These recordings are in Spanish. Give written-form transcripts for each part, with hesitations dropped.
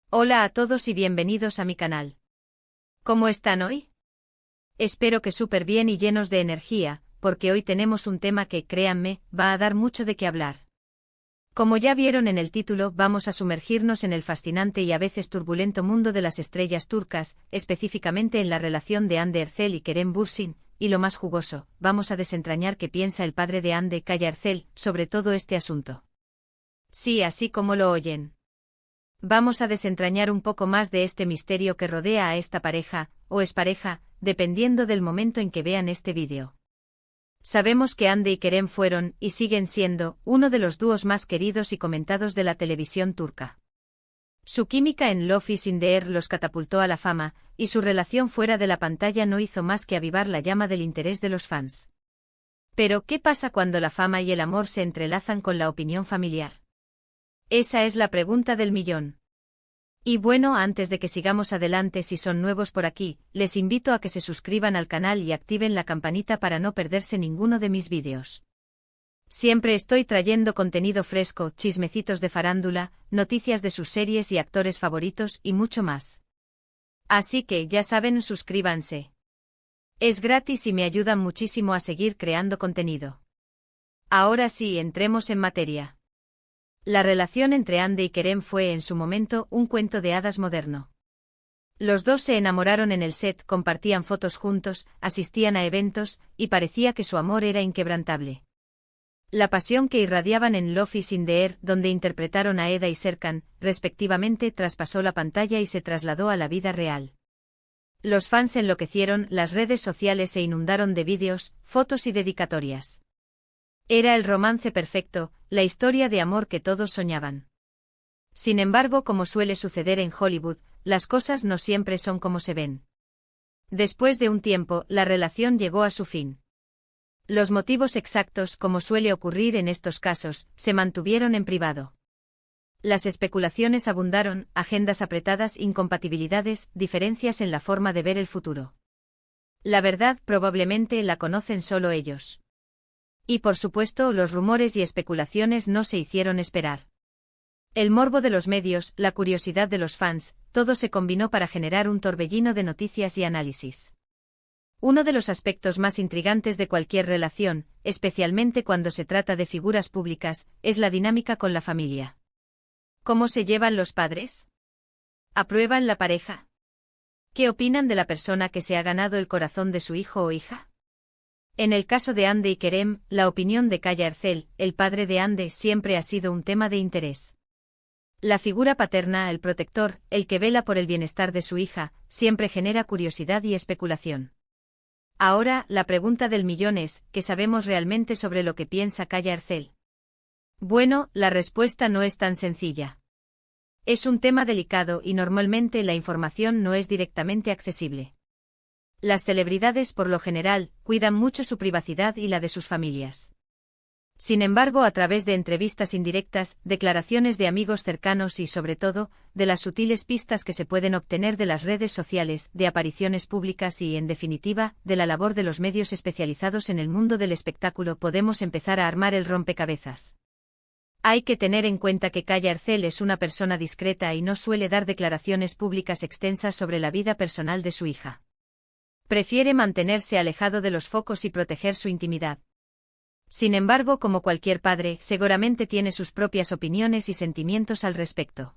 Hola a todos y bienvenidos a mi canal. ¿Cómo están hoy? Espero que súper bien y llenos de energía, porque hoy tenemos un tema que, créanme, va a dar mucho de qué hablar. Como ya vieron en el título, vamos a sumergirnos en el fascinante y a veces turbulento mundo de las estrellas turcas, específicamente en la relación de Hande Erçel y Kerem Bürsin, y lo más jugoso, vamos a desentrañar qué piensa el padre de Hande, Kaya Erçel, sobre todo este asunto. Sí, así como lo oyen. Vamos a desentrañar un poco más de este misterio que rodea a esta pareja, o expareja, dependiendo del momento en que vean este vídeo. Sabemos que Hande y Kerem fueron, y siguen siendo, uno de los dúos más queridos y comentados de la televisión turca. Su química en Love is in the Air los catapultó a la fama, y su relación fuera de la pantalla no hizo más que avivar la llama del interés de los fans. Pero, ¿qué pasa cuando la fama y el amor se entrelazan con la opinión familiar? Esa es la pregunta del millón. Y bueno, antes de que sigamos adelante, si son nuevos por aquí, les invito a que se suscriban al canal y activen la campanita para no perderse ninguno de mis vídeos. Siempre estoy trayendo contenido fresco, chismecitos de farándula, noticias de sus series y actores favoritos y mucho más. Así que, ya saben, suscríbanse. Es gratis y me ayudan muchísimo a seguir creando contenido. Ahora sí, entremos en materia. La relación entre Hande y Kerem fue en su momento un cuento de hadas moderno. Los dos se enamoraron en el set, compartían fotos juntos, asistían a eventos, y parecía que su amor era inquebrantable. La pasión que irradiaban en Love is in the Air, donde interpretaron a Eda y Serkan, respectivamente, traspasó la pantalla y se trasladó a la vida real. Los fans enloquecieron, las redes sociales se inundaron de vídeos, fotos y dedicatorias. Era el romance perfecto, la historia de amor que todos soñaban. Sin embargo, como suele suceder en Hollywood, las cosas no siempre son como se ven. Después de un tiempo, la relación llegó a su fin. Los motivos exactos, como suele ocurrir en estos casos, se mantuvieron en privado. Las especulaciones abundaron, agendas apretadas, incompatibilidades, diferencias en la forma de ver el futuro. La verdad probablemente la conocen solo ellos. Y por supuesto, los rumores y especulaciones no se hicieron esperar. El morbo de los medios, la curiosidad de los fans, todo se combinó para generar un torbellino de noticias y análisis. Uno de los aspectos más intrigantes de cualquier relación, especialmente cuando se trata de figuras públicas, es la dinámica con la familia. ¿Cómo se llevan los padres? ¿Aprueban la pareja? ¿Qué opinan de la persona que se ha ganado el corazón de su hijo o hija? En el caso de Hande y Kerem, la opinión de Kaya Erçel, el padre de Hande, siempre ha sido un tema de interés. La figura paterna, el protector, el que vela por el bienestar de su hija, siempre genera curiosidad y especulación. Ahora, la pregunta del millón es, ¿qué sabemos realmente sobre lo que piensa Kaya Erçel? Bueno, la respuesta no es tan sencilla. Es un tema delicado y normalmente la información no es directamente accesible. Las celebridades, por lo general, cuidan mucho su privacidad y la de sus familias. Sin embargo, a través de entrevistas indirectas, declaraciones de amigos cercanos y, sobre todo, de las sutiles pistas que se pueden obtener de las redes sociales, de apariciones públicas y, en definitiva, de la labor de los medios especializados en el mundo del espectáculo, podemos empezar a armar el rompecabezas. Hay que tener en cuenta que Kaya Erçel es una persona discreta y no suele dar declaraciones públicas extensas sobre la vida personal de su hija. Prefiere mantenerse alejado de los focos y proteger su intimidad. Sin embargo, como cualquier padre, seguramente tiene sus propias opiniones y sentimientos al respecto.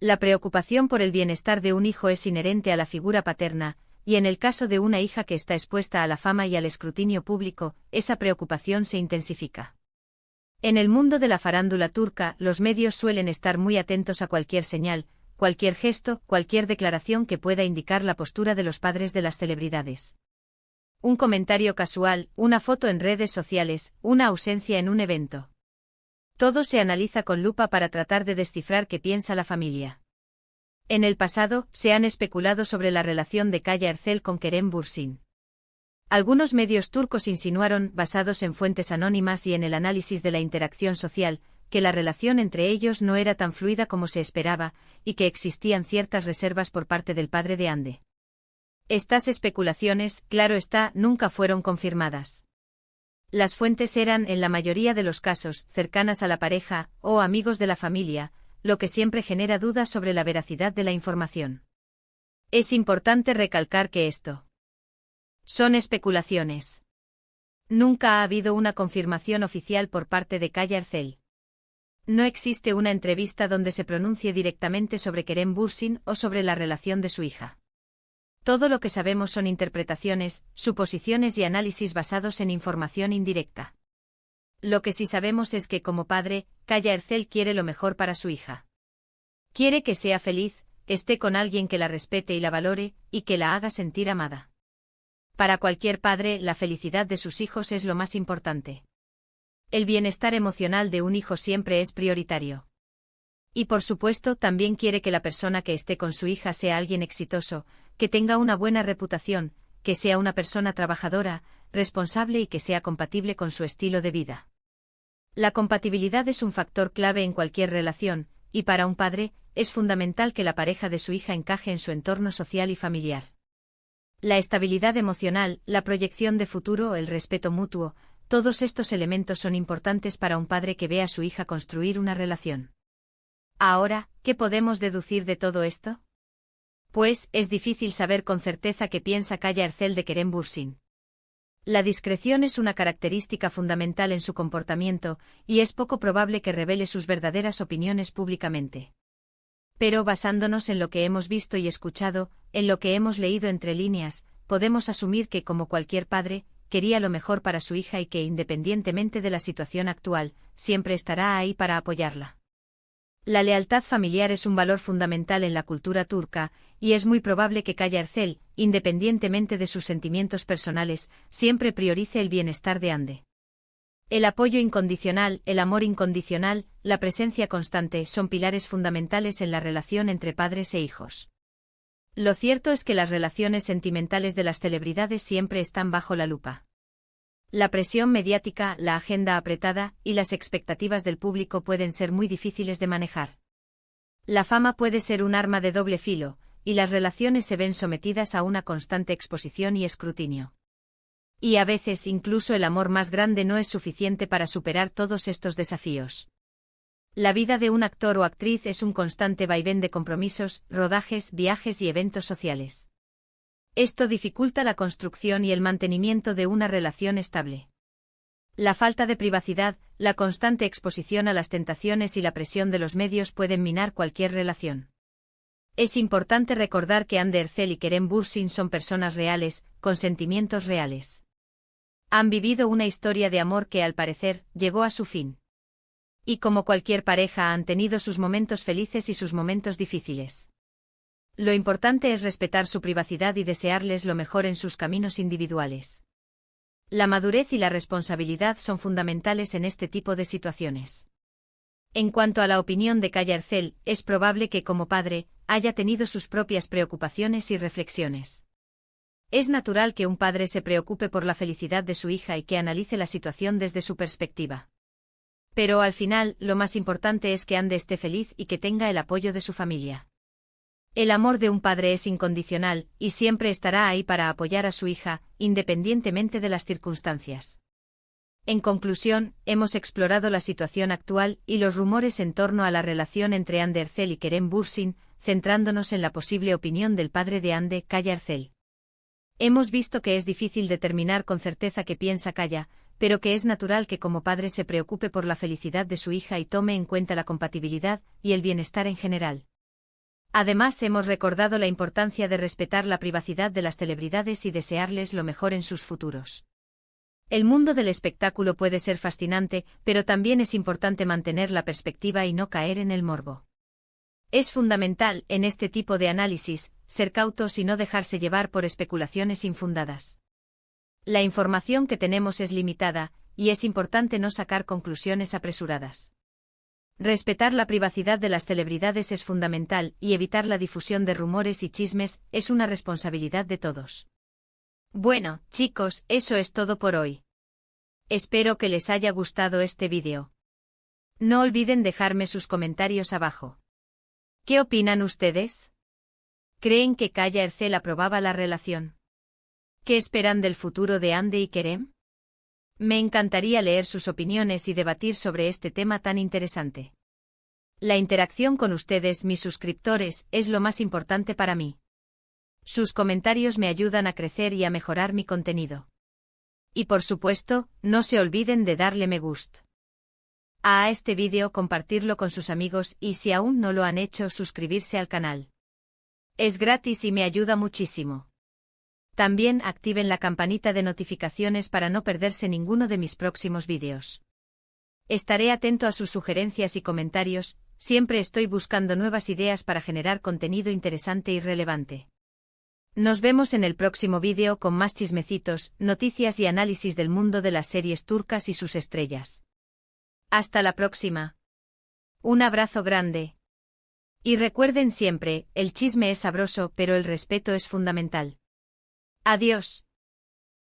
La preocupación por el bienestar de un hijo es inherente a la figura paterna, y en el caso de una hija que está expuesta a la fama y al escrutinio público, esa preocupación se intensifica. En el mundo de la farándula turca, los medios suelen estar muy atentos a cualquier señal, cualquier gesto, cualquier declaración que pueda indicar la postura de los padres de las celebridades. Un comentario casual, una foto en redes sociales, una ausencia en un evento. Todo se analiza con lupa para tratar de descifrar qué piensa la familia. En el pasado, se han especulado sobre la relación de Kaya Erçel con Kerem Bürsin. Algunos medios turcos insinuaron, basados en fuentes anónimas y en el análisis de la interacción social, que la relación entre ellos no era tan fluida como se esperaba, y que existían ciertas reservas por parte del padre de Hande. Estas especulaciones, claro está, nunca fueron confirmadas. Las fuentes eran, en la mayoría de los casos, cercanas a la pareja, o amigos de la familia, lo que siempre genera dudas sobre la veracidad de la información. Es importante recalcar que esto son especulaciones. Nunca ha habido una confirmación oficial por parte de Kaya Arcel. No existe una entrevista donde se pronuncie directamente sobre Kerem Bürsin o sobre la relación de su hija. Todo lo que sabemos son interpretaciones, suposiciones y análisis basados en información indirecta. Lo que sí sabemos es que como padre, Kaya Arcel quiere lo mejor para su hija. Quiere que sea feliz, esté con alguien que la respete y la valore, y que la haga sentir amada. Para cualquier padre, la felicidad de sus hijos es lo más importante. El bienestar emocional de un hijo siempre es prioritario. Y por supuesto, también quiere que la persona que esté con su hija sea alguien exitoso, que tenga una buena reputación, que sea una persona trabajadora, responsable y que sea compatible con su estilo de vida. La compatibilidad es un factor clave en cualquier relación, y para un padre, es fundamental que la pareja de su hija encaje en su entorno social y familiar. La estabilidad emocional, la proyección de futuro, el respeto mutuo, todos estos elementos son importantes para un padre que ve a su hija construir una relación. Ahora, ¿qué podemos deducir de todo esto? Pues, es difícil saber con certeza qué piensa Kaya Arcel de Kerem Bürsin. La discreción es una característica fundamental en su comportamiento, y es poco probable que revele sus verdaderas opiniones públicamente. Pero basándonos en lo que hemos visto y escuchado, en lo que hemos leído entre líneas, podemos asumir que, como cualquier padre, quería lo mejor para su hija y que, independientemente de la situación actual, siempre estará ahí para apoyarla. La lealtad familiar es un valor fundamental en la cultura turca, y es muy probable que Kaya Arcel, independientemente de sus sentimientos personales, siempre priorice el bienestar de Hande. El apoyo incondicional, el amor incondicional, la presencia constante son pilares fundamentales en la relación entre padres e hijos. Lo cierto es que las relaciones sentimentales de las celebridades siempre están bajo la lupa. La presión mediática, la agenda apretada y las expectativas del público pueden ser muy difíciles de manejar. La fama puede ser un arma de doble filo, y las relaciones se ven sometidas a una constante exposición y escrutinio. Y a veces incluso el amor más grande no es suficiente para superar todos estos desafíos. La vida de un actor o actriz es un constante vaivén de compromisos, rodajes, viajes y eventos sociales. Esto dificulta la construcción y el mantenimiento de una relación estable. La falta de privacidad, la constante exposición a las tentaciones y la presión de los medios pueden minar cualquier relación. Es importante recordar que Hande Erçel y Kerem Bürsin son personas reales, con sentimientos reales. Han vivido una historia de amor que, al parecer, llegó a su fin. Y como cualquier pareja han tenido sus momentos felices y sus momentos difíciles. Lo importante es respetar su privacidad y desearles lo mejor en sus caminos individuales. La madurez y la responsabilidad son fundamentales en este tipo de situaciones. En cuanto a la opinión de Kaya Arcel, es probable que como padre, haya tenido sus propias preocupaciones y reflexiones. Es natural que un padre se preocupe por la felicidad de su hija y que analice la situación desde su perspectiva. Pero al final, lo más importante es que Hande esté feliz y que tenga el apoyo de su familia. El amor de un padre es incondicional, y siempre estará ahí para apoyar a su hija, independientemente de las circunstancias. En conclusión, hemos explorado la situación actual y los rumores en torno a la relación entre Hande Erçel y Kerem Bürsin, centrándonos en la posible opinión del padre de Hande, Kaya Arcel. Hemos visto que es difícil determinar con certeza qué piensa Kaya, pero que es natural que como padre se preocupe por la felicidad de su hija y tome en cuenta la compatibilidad y el bienestar en general. Además, hemos recordado la importancia de respetar la privacidad de las celebridades y desearles lo mejor en sus futuros. El mundo del espectáculo puede ser fascinante, pero también es importante mantener la perspectiva y no caer en el morbo. Es fundamental, en este tipo de análisis, ser cautos y no dejarse llevar por especulaciones infundadas. La información que tenemos es limitada, y es importante no sacar conclusiones apresuradas. Respetar la privacidad de las celebridades es fundamental y evitar la difusión de rumores y chismes es una responsabilidad de todos. Bueno, chicos, eso es todo por hoy. Espero que les haya gustado este vídeo. No olviden dejarme sus comentarios abajo. ¿Qué opinan ustedes? ¿Creen que Kaya Arcel aprobaba la relación? ¿Qué esperan del futuro de Hande y Kerem? Me encantaría leer sus opiniones y debatir sobre este tema tan interesante. La interacción con ustedes, mis suscriptores, es lo más importante para mí. Sus comentarios me ayudan a crecer y a mejorar mi contenido. Y por supuesto, no se olviden de darle me gusta a este vídeo, compartirlo con sus amigos y si aún no lo han hecho, suscribirse al canal. Es gratis y me ayuda muchísimo. También activen la campanita de notificaciones para no perderse ninguno de mis próximos vídeos. Estaré atento a sus sugerencias y comentarios, siempre estoy buscando nuevas ideas para generar contenido interesante y relevante. Nos vemos en el próximo vídeo con más chismecitos, noticias y análisis del mundo de las series turcas y sus estrellas. Hasta la próxima. Un abrazo grande. Y recuerden siempre, el chisme es sabroso, pero el respeto es fundamental. Adiós.